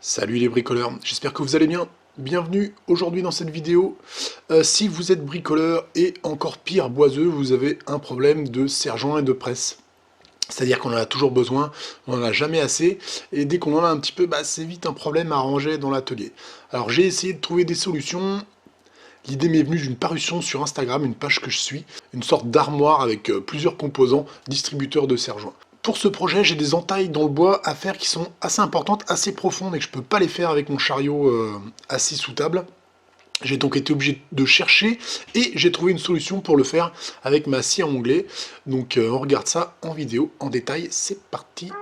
Salut les bricoleurs, j'espère que vous allez bien. Bienvenue aujourd'hui dans cette vidéo. Si vous êtes bricoleur et encore pire boiseux, vous avez un problème de serre-joint et de presse. C'est-à-dire qu'on en a toujours besoin, on n'en a jamais assez, et dès qu'on en a un petit peu, c'est vite un problème à ranger dans l'atelier. Alors j'ai essayé de trouver des solutions. L'idée m'est venue d'une parution sur Instagram, une page que je suis, une sorte d'armoire avec plusieurs composants, distributeurs de serre-joints. Pour ce projet, j'ai des entailles dans le bois à faire qui sont assez importantes, assez profondes, et que je ne peux pas les faire avec mon chariot assis sous table. J'ai donc été obligé de chercher, et j'ai trouvé une solution pour le faire avec ma scie à onglet. Donc on regarde ça en vidéo, en détail, c'est parti.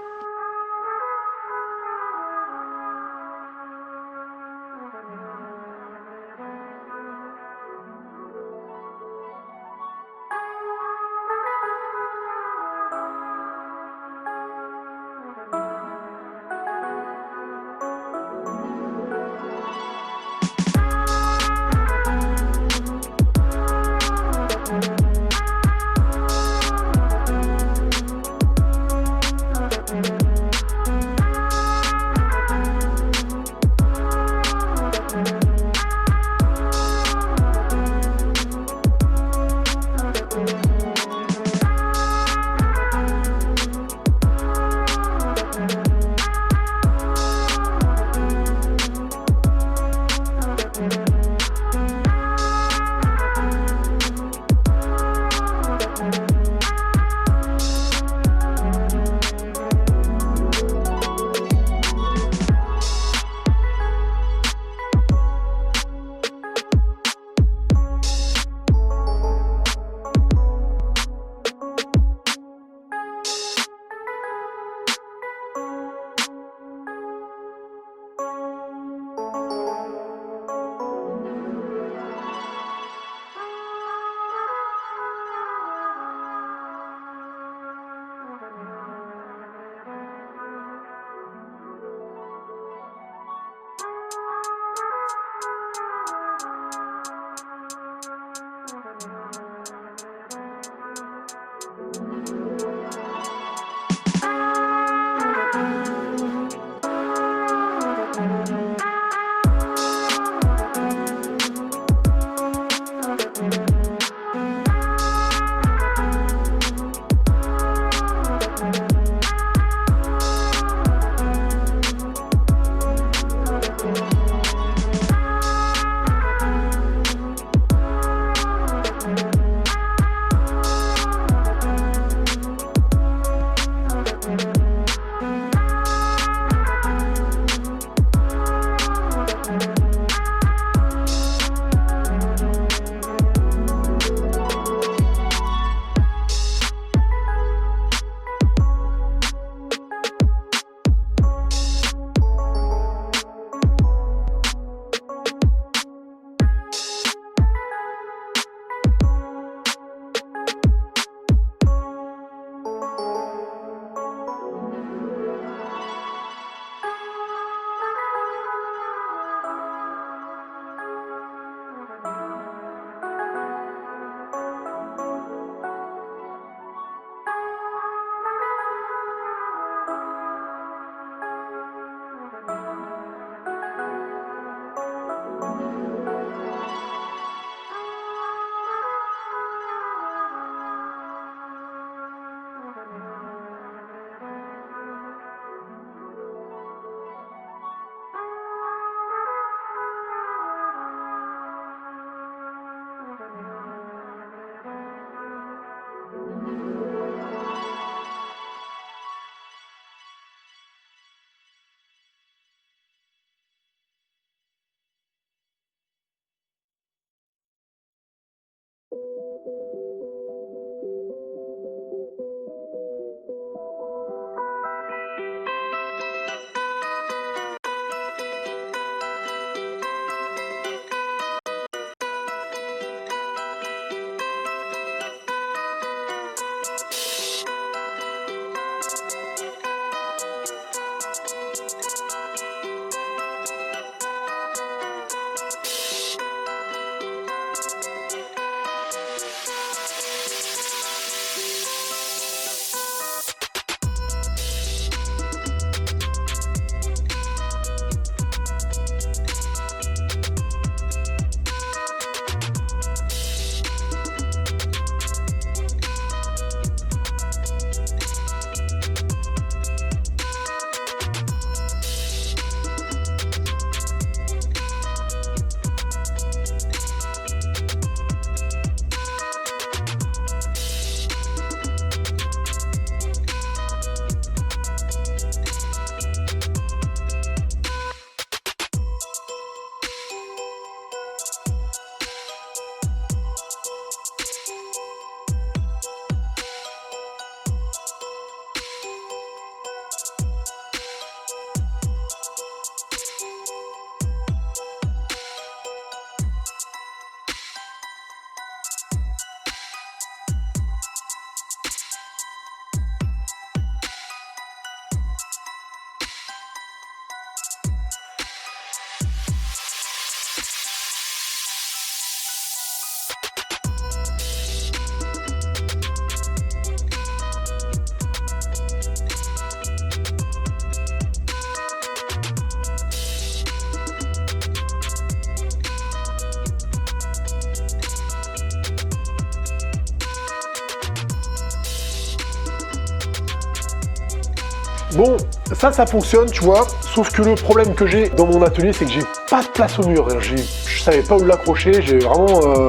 Bon, ça fonctionne, tu vois, sauf que le problème que j'ai dans mon atelier, c'est que j'ai pas de place au mur. Je savais pas où l'accrocher, j'ai vraiment...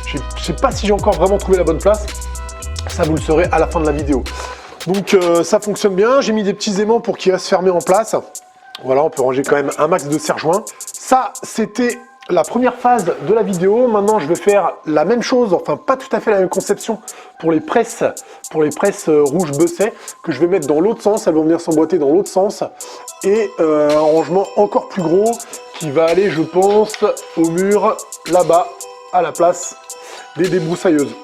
je sais pas si j'ai encore vraiment trouvé la bonne place. Ça, vous le saurez à la fin de la vidéo. Donc, ça fonctionne bien. J'ai mis des petits aimants pour qu'il reste fermé en place. Voilà, on peut ranger quand même un max de serre-joints. Ça, c'était la première phase de la vidéo. Maintenant, je vais faire la même chose, enfin pas tout à fait la même conception pour les presses rouge Besset que je vais mettre dans l'autre sens. Elles vont venir s'emboîter dans l'autre sens et un rangement encore plus gros qui va aller, je pense, au mur là-bas à la place des débroussailleuses.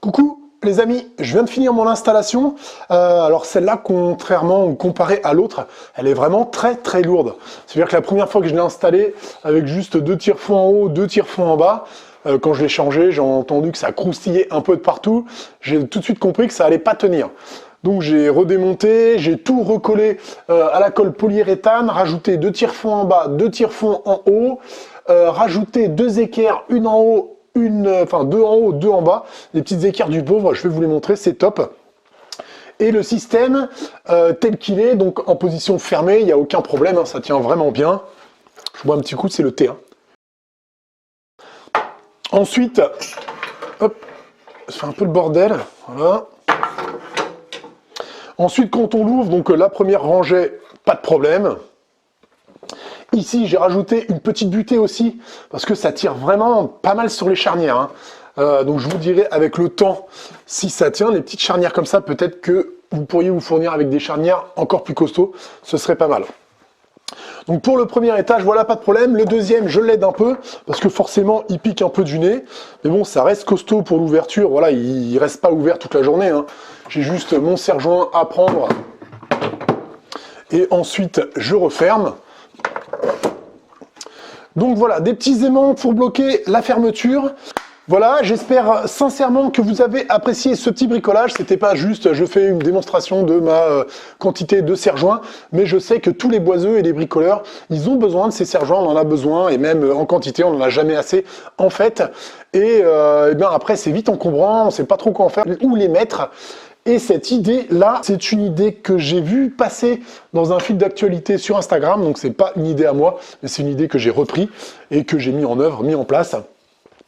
Coucou les amis, je viens de finir mon installation. Alors celle-là, contrairement ou comparée à l'autre, elle est vraiment très lourde. C'est-à-dire que la première fois que je l'ai installée avec juste 2 tire-fonds en haut, 2 tire-fonds en bas, quand je l'ai changé, j'ai entendu que ça croustillait un peu de partout. J'ai tout de suite compris que ça allait pas tenir. Donc j'ai redémonté, j'ai tout recollé à la colle polyuréthane, rajouté 2 tire-fonds en bas, 2 tire-fonds en haut, rajouté 2 équerres, une en haut, enfin 2 en haut, 2 en bas, des petites équerres du pauvre, je vais vous les montrer, c'est top. Et le système tel qu'il est, donc en position fermée, il n'y a aucun problème, hein, ça tient vraiment bien. Je bois un petit coup, c'est le thé. Hein. Ensuite, hop, je fais un peu le bordel, voilà. Ensuite, quand on l'ouvre, donc la première rangée, pas de problème. Ici, j'ai rajouté une petite butée aussi, parce que ça tire vraiment pas mal sur les charnières. Hein. Donc je vous dirai avec le temps si ça tient. Les petites charnières comme ça, peut-être que vous pourriez vous fournir avec des charnières encore plus costauds, ce serait pas mal. Donc pour le premier étage, voilà, pas de problème. Le deuxième, je l'aide un peu, parce que forcément, il pique un peu du nez. Mais bon, ça reste costaud pour l'ouverture. Voilà, il reste pas ouvert toute la journée, hein. J'ai juste mon serre-joint à prendre. Et ensuite, je referme. Donc voilà, des petits aimants pour bloquer la fermeture. Voilà, j'espère sincèrement que vous avez apprécié ce petit bricolage. C'était pas juste, je fais une démonstration de ma quantité de serre-joints, mais je sais que tous les boiseux et les bricoleurs, ils ont besoin de ces serre-joints, on en a besoin, et même en quantité, on n'en a jamais assez, en fait. Et bien après, c'est vite encombrant, on ne sait pas trop quoi en faire, où les mettre. Et cette idée-là, c'est une idée que j'ai vue passer dans un fil d'actualité sur Instagram, donc c'est pas une idée à moi, mais c'est une idée que j'ai repris et que j'ai mis en œuvre, mis en place.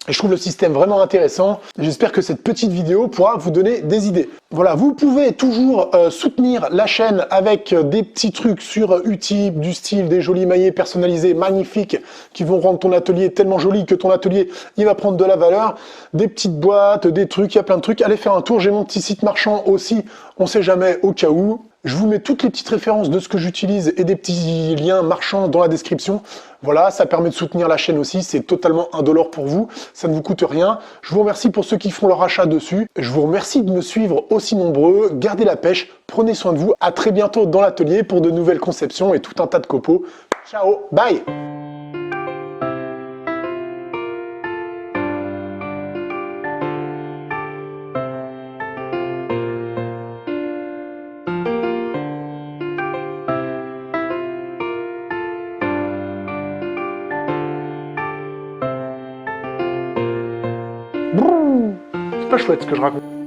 Et je trouve le système vraiment intéressant. J'espère que cette petite vidéo pourra vous donner des idées. Voilà, vous pouvez toujours soutenir la chaîne avec des petits trucs sur Utip, du style des jolis maillets personnalisés magnifiques qui vont rendre ton atelier tellement joli que ton atelier, il va prendre de la valeur. Des petites boîtes, des trucs, il y a plein de trucs. Allez faire un tour, j'ai mon petit site marchand aussi, on sait jamais au cas où. Je vous mets toutes les petites références de ce que j'utilise et des petits liens marchands dans la description. Voilà, ça permet de soutenir la chaîne aussi, c'est totalement indolore pour vous, ça ne vous coûte rien. Je vous remercie pour ceux qui font leur achat dessus. Je vous remercie de me suivre aussi nombreux. Gardez la pêche, prenez soin de vous. À très bientôt dans l'atelier pour de nouvelles conceptions et tout un tas de copeaux. Ciao, bye! C'est pas chouette ce que je raconte.